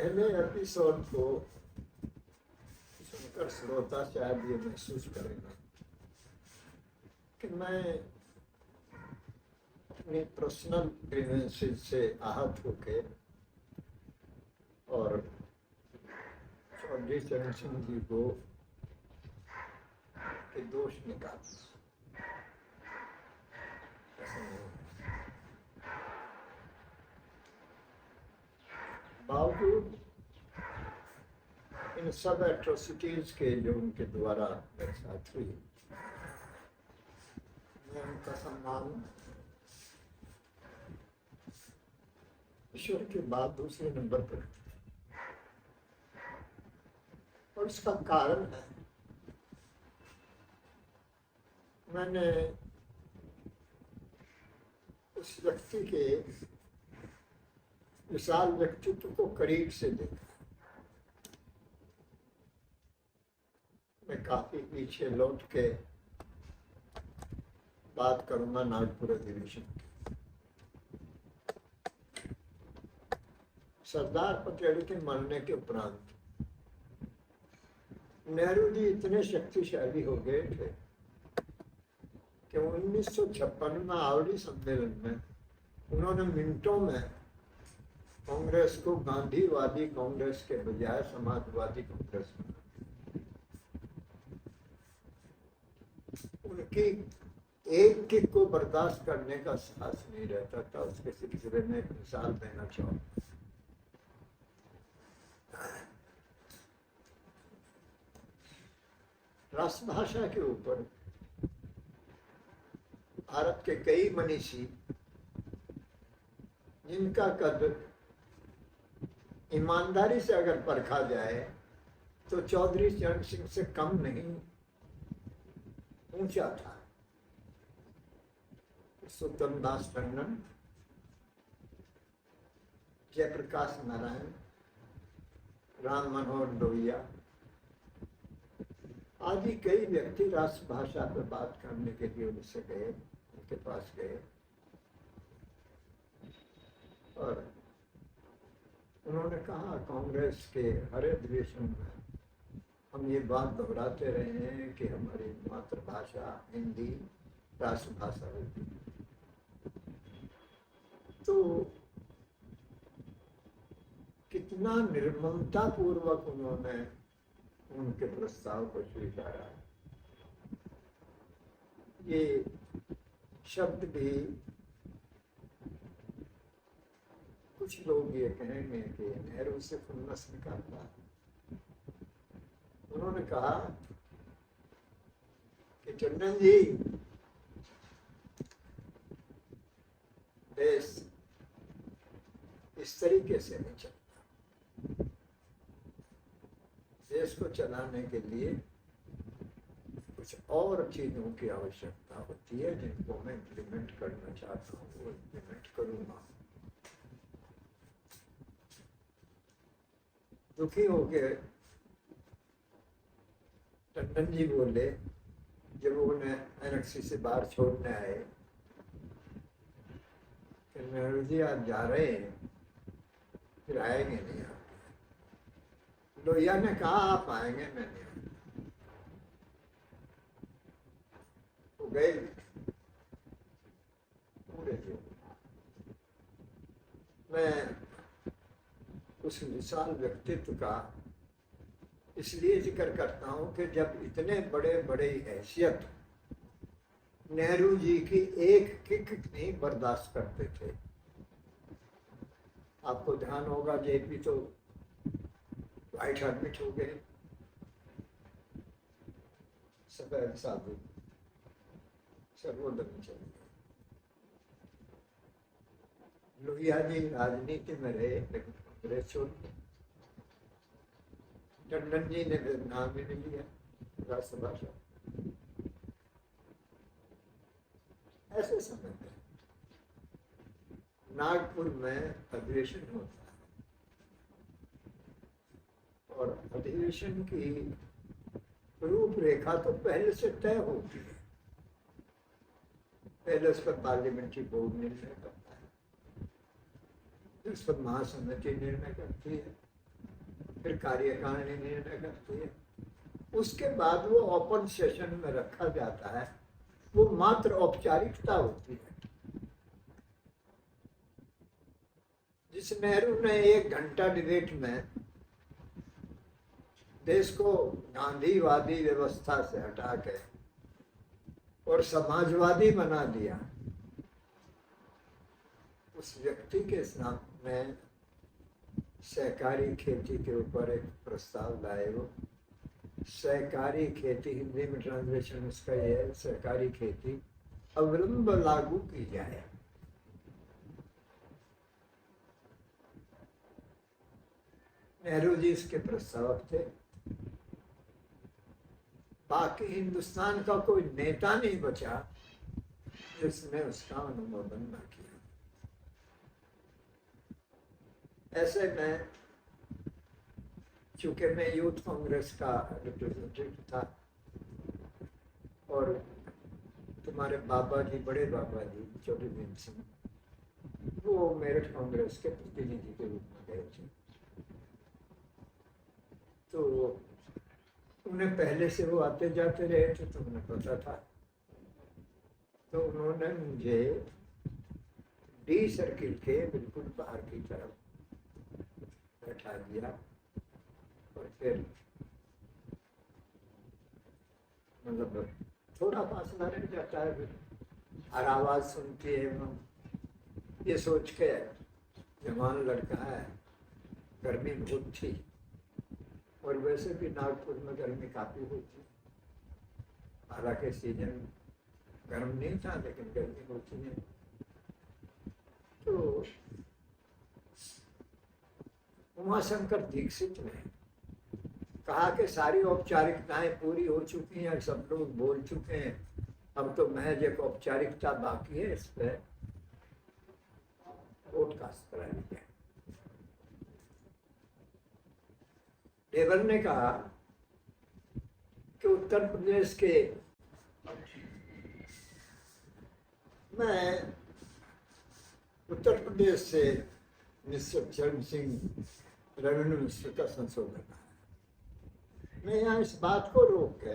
पहले एपिसोड को सुनकर श्रोता शायद ये महसूस करेंगे कि मैं अपनी पर्सनल ग्रीवेंसेस से आहत होके और चौधरी चरण सिंह जी को के दोष निकाल बावजूद इन सब एट्रोसिटीज के जो उनके द्वारा मेरे साथ हुई, मैं उनका सम्मान ईश्वर के बाद दूसरे नंबर पर, और इसका कारण है मैंने उस व्यक्ति के विशाल व्यक्तित्व को करीब से देखा। मैं काफी पीछे लौट के बात करूंगा नागपुर अधिवेशन की। सरदार पटेल के मरने के उपरांत नेहरू जी इतने शक्तिशाली हो गए थे कि 1956 में आवड़ी सम्मेलन में उन्होंने मिनटों में कांग्रेस को गांधीवादी कांग्रेस के बजाय समाजवादी कांग्रेस बना। उनकी एक किक को बर्दाश्त करने का साहस नहीं रहता था। उसके सिलसिले में एक मिसाल देना चाहूंगा। राष्ट्रभाषा के ऊपर भारत के कई मनीषी जिनका कद ईमानदारी से अगर परखा जाए तो चौधरी चरण सिंह से कम नहीं ऊंचा था। पुरुषोत्तम दास टंडन, जयप्रकाश नारायण, राम मनोहर लोहिया आदि कई व्यक्ति राष्ट्रभाषा पर बात करने के लिए उनसे गए, उनके पास गए और उन्होंने कहा कांग्रेस के हर अधिवेशन में हम ये बात दोहराते रहे हैं कि हमारी मातृभाषा हिंदी राष्ट्रभाषा होगी। तो कितना निर्ममता पूर्वक उन्होंने उनके प्रस्ताव को स्वीकारा। ये शब्द भी कुछ लोग ये कहेंगे कि नेहरू से खुन्नस निकालता। उन्होंने कहा कि टंडन जी, देश इस तरीके से नहीं चलता। देश को चलाने के लिए कुछ और चीजों की आवश्यकता होती है जिनको मैं इम्प्लीमेंट करना चाहता हूँ, वो इम्प्लीमेंट करूंगा। दुखी हो गए टंडन जी बोले, जब उन्हें एनेक्सी से बाहर छोड़ने आए कि नेहरू जी आज जा रहे हैं, फिर आएंगे नहीं आप। लोहिया ने कहा आप आएंगे, मैं नहीं आऊंगा। वो गए पूरे जो मैं उस विशाल व्यक्तित्व का इसलिए जिक्र करता हूं कि जब इतने बड़े बड़े हैसियत नेहरू जी की एक किक नहीं बर्दाश्त करते थे। आपको ध्यान होगा जेपी तो वाइट एडमिट हो गए, सफेद साधु सर्वोदर में चले गए। लोहिया जी राजनीति में रहे लेकिन कांग्रेस छोड़ दी। टंडन जी ने फिर नाम भी नहीं लिया राष्ट्रभाषा। ऐसे समय में नागपुर में अधिवेशन होता है और अधिवेशन की रूपरेखा तो पहले से तय होती है। पहले उस पर पार्लियामेंट्री बोर्ड निर्णय करता है, उस पर महासमिति निर्णय करती है, फिर कार्यकारिणी निर्णय करती है। उसके बाद वो ओपन सेशन में रखा जाता है, वो मात्र औपचारिकता होती है। जिस नेहरू ने 1 घंटा डिबेट में देश को गांधीवादी व्यवस्था से हटा के और समाजवादी बना दिया, उस व्यक्ति के सामने सहकारी खेती के ऊपर एक प्रस्ताव लाए। वो सहकारी खेती, हिंदी में ट्रांसलेशन उसका ये है, सहकारी खेती अविलंब लागू की जाए। नेहरू जी इसके प्रस्तावक थे। बाकी हिंदुस्तान का कोई नेता नहीं बचा जिसने उसका अनुमोदन न किया। ऐसे में चूंकि मैं यूथ कांग्रेस का रिप्रेजेंटेटिव था और तुम्हारे बाबा जी, बड़े बाबा जी चौधरी सिंह, वो मेरठ कांग्रेस के प्रतिनिधि के रूप में गए थे, तो उन्हें पहले से वो आते जाते रहे थे, तो उन्हें पता था। तो उन्होंने मुझे डी सर्किल के बिल्कुल बाहर की तरफ बैठा दिया और फिर मतलब थोड़ा फासला रह जाता है, हर आवाज सुनती है। ये सोच के जवान लड़का है, गर्मी बहुत थी और वैसे भी नागपुर में गर्मी काफी होती, हालांकि सीजन गर्म नहीं था लेकिन गर्मी होती है। तो उमाशंकर दीक्षित ने कहा कि सारी औपचारिकताएं पूरी हो चुकी हैं, सब लोग बोल चुके हैं, अब तो महज एक औपचारिकता बाकी है, इस पर वोट कास्ट करा लिया। देवर ने कहा कि उत्तर प्रदेश के मैं उत्तर प्रदेश से मिस्टर चरण सिंह रेवेन्यू मिनिस्टर का संशोधन है। मैं यहाँ इस बात को रोक के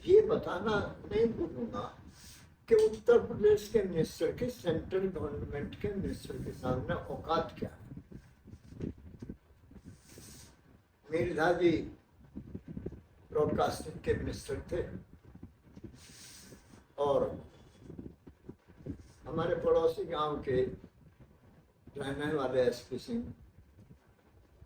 ये बताना नहीं भूलूंगा कि उत्तर प्रदेश के मिनिस्टर की सेंट्रल गवर्नमेंट के मिनिस्टर के सामने औकात क्या है। मिर्जा जी ब्रॉडकास्टिंग के मिनिस्टर थे और हमारे पड़ोसी गांव के रहने वाले एसपी सिंह,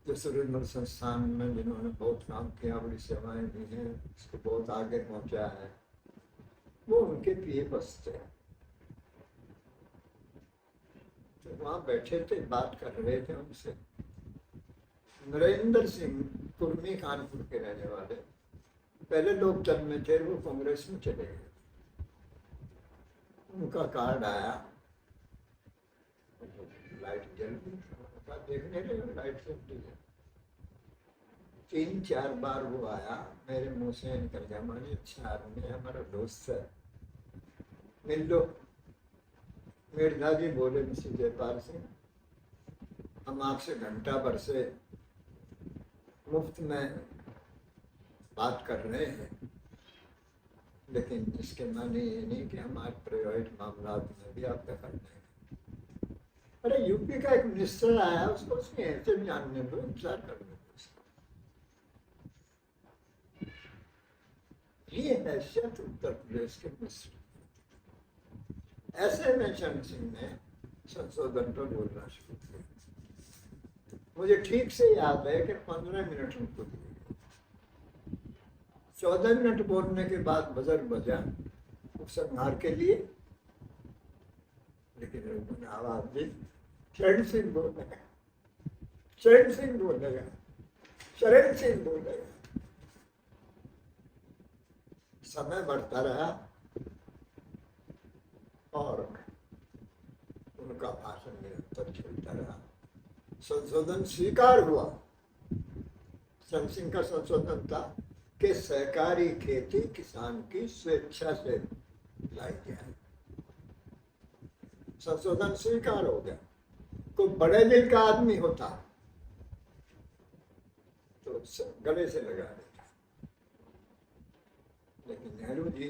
जो सूर्यमल संस्थान में जिन्होंने बहुत काम किया, बड़ी सेवाएं दी हैं, उसको बहुत आगे पहुंचा है, वो उनके पीए बसते हैं। तो वहाँ बैठे थे, बात कर रहे थे उनसे। नरेंद्र सिंह कुर्मी कानपुर के रहने वाले, पहले लोकदल में थे, वो कांग्रेस में चले गए। उनका कार्ड आया, लाइट जल गई, देखने लगे लाइट जलती है। 3-4 बार वो आया, मेरे मुंह से निकल गया, मानी अच्छा आदमी है, हमारा दोस्त है, मिल लो। मिर्जा जी बोले, मिस्टर जयपाल सिंह, हम आपसे घंटा भर से मुफ्त में बात कर रहे हैं, लेकिन इसके माने ये नहीं कि हमारे प्राइवेट मामला में भी आप दखल दें। अरे यूपी का एक मिनिस्टर आया, उसको उसकी हैसियत जानने दो, इंतजार कर लो उसका। ये हैसियत उत्तर प्रदेश के मिनिस्टर। ऐसे में चरण सिंह ने संशोधन पर बोलना शुरू किया। मुझे ठीक से याद है कि 15 मिनट उनको दिए, 14 मिनट बोलने के बाद बजर बजा उपसंहार के लिए, लेकिन उन्होंने आवाज दी, चरण सिंह बोलेगा, चरण सिंह बोलेगा, चरण सिंह बोलेगा। समय बढ़ता रहा और उनका भाषण निरंतर चलता रहा। संशोधन स्वीकार हुआ। चरण सिंह का संशोधन था कि सहकारी खेती किसान की स्वेच्छा से लाई जाए। संशोधन स्वीकार हो गया। कोई बड़े दिल का आदमी होता तो गले से लगा देता। लेकिन नेहरू जी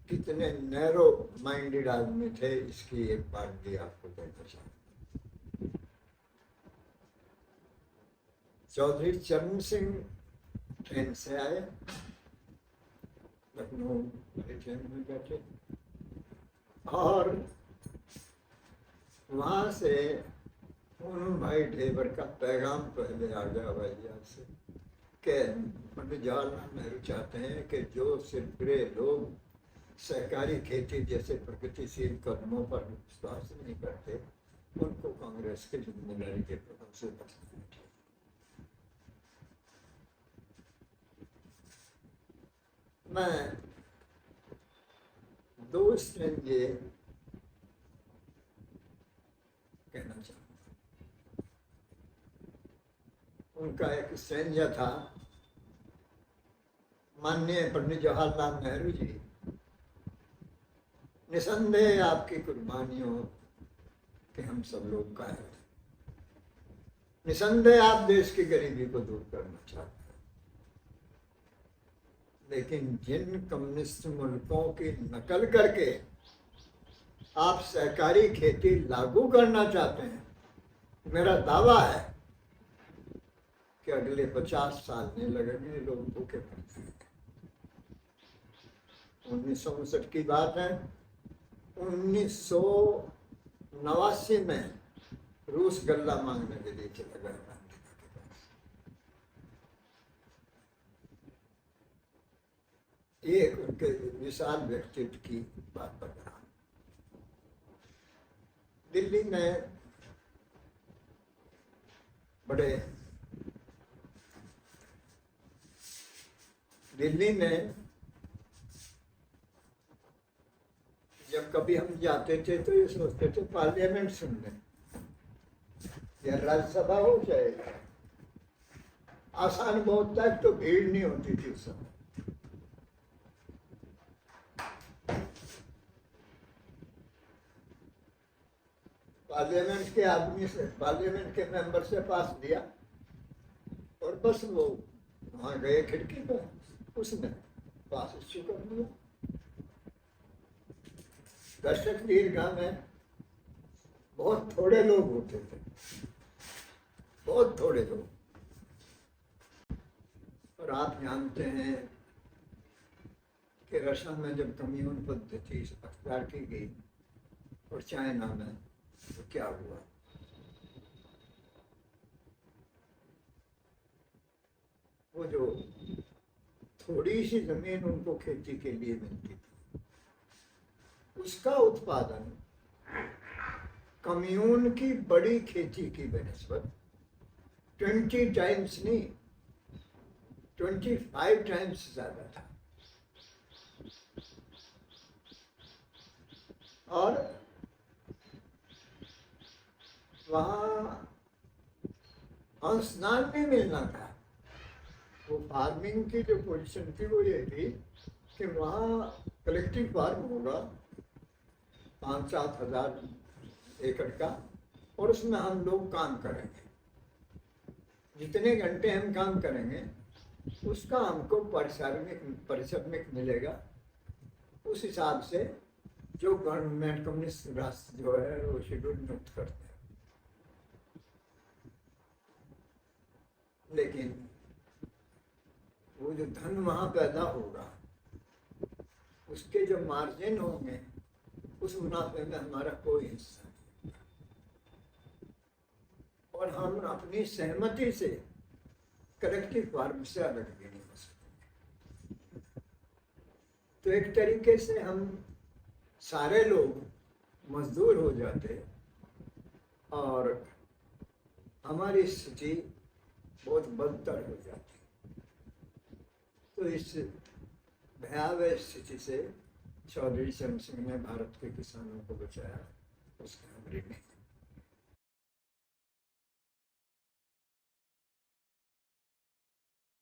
कितने नैरो माइंडेड आदमी थे, इसकी एक बात भी आपको कहना चाहूँ। चौधरी चरण सिंह ट्रेन से आए, लखनऊ ट्रेन में बैठे और वहां से उन्होंने भाई ढेबर का पैगाम पहले आ गया भैया से कि पंडित जवाहरलाल नेहरू चाहते हैं कि जो सिरफिरे लोग सहकारी खेती जैसे प्रगतिशील कदमों पर विश्वास नहीं करते, उनको कांग्रेस की जिम्मेदारी के प्रभाव से बचना चाहिए। मैं दो स्ट्रेंज ये कहना चाहूँगा। उनका एक स्ट्रेंज था, माननीय पंडित जवाहरलाल नेहरू जी, निसंदेह आपकी कुर्बानियों के हम सब लोग कायल हैं। निसंदेह आप देश की गरीबी को दूर करना चाहते हैं, लेकिन जिन कम्युनिस्ट मुल्कों की नकल करके आप सहकारी खेती लागू करना चाहते हैं, मेरा दावा है कि अगले 50 साल में लगेंगे लोग भूखे मर जाएंगे। 1959 की बात है, 1989 में रूस गल्ला मांगने के लिए चला गया अमेरिका के पास। ये उनके विशाल व्यक्तित्व की बात बता। दिल्ली में जब कभी हम जाते थे तो ये सोचते थे पार्लियामेंट सुन लें या राज्यसभा हो जाए। आसान बहुत था, तो भीड़ नहीं होती थी उस समय। पार्लियामेंट के आदमी से, पार्लियामेंट के मेंबर से पास दिया और बस वो वहां गए खिड़की पर, उसने पास इश्यू कर दिया। दर्शक दीर्घा में बहुत थोड़े लोग होते थे, बहुत थोड़े लोग। और आप जानते हैं कि रशिया में जब कम्यून पद्धति अख्तियार की गई और चाइना में, तो क्या हुआ? वो जो थोड़ी सी जमीन उनको खेती के लिए मिलती थी, उसका उत्पादन कम्यून की बड़ी खेती की बनस्बत 20 टाइम्स नहीं, 25 टाइम्स ज्यादा था। और वहाँ अंशदान भी मिलना था। वो फार्मिंग की जो पोजीशन थी वो ये थी कि वहाँ कलेक्टिव फार्म होगा 5-7 हजार एकड़ का, और उसमें हम लोग काम करेंगे। जितने घंटे हम काम करेंगे उसका हमको पारिश्रमिक मिलेगा। उस हिसाब से जो गवर्नमेंट कम्युनिस्ट राष्ट्र जो है वो शेड्यूल नियुक्त करते हैं। लेकिन वो जो धन वहाँ पैदा होगा, उसके जो मार्जिन होंगे, उस मुनाफे में हमारा कोई हिस्सा नहीं, और हम अपनी सहमति से कलेक्टिव फार्म से अलग भी नहीं हो सकते। तो एक तरीके से हम सारे लोग मजदूर हो जाते और हमारी स्थिति बहुत बदतर हो जाती। तो इस भयावह स्थिति से चौधरी चरण सिंह ने भारत के किसानों को बचाया, उसके हमरे में।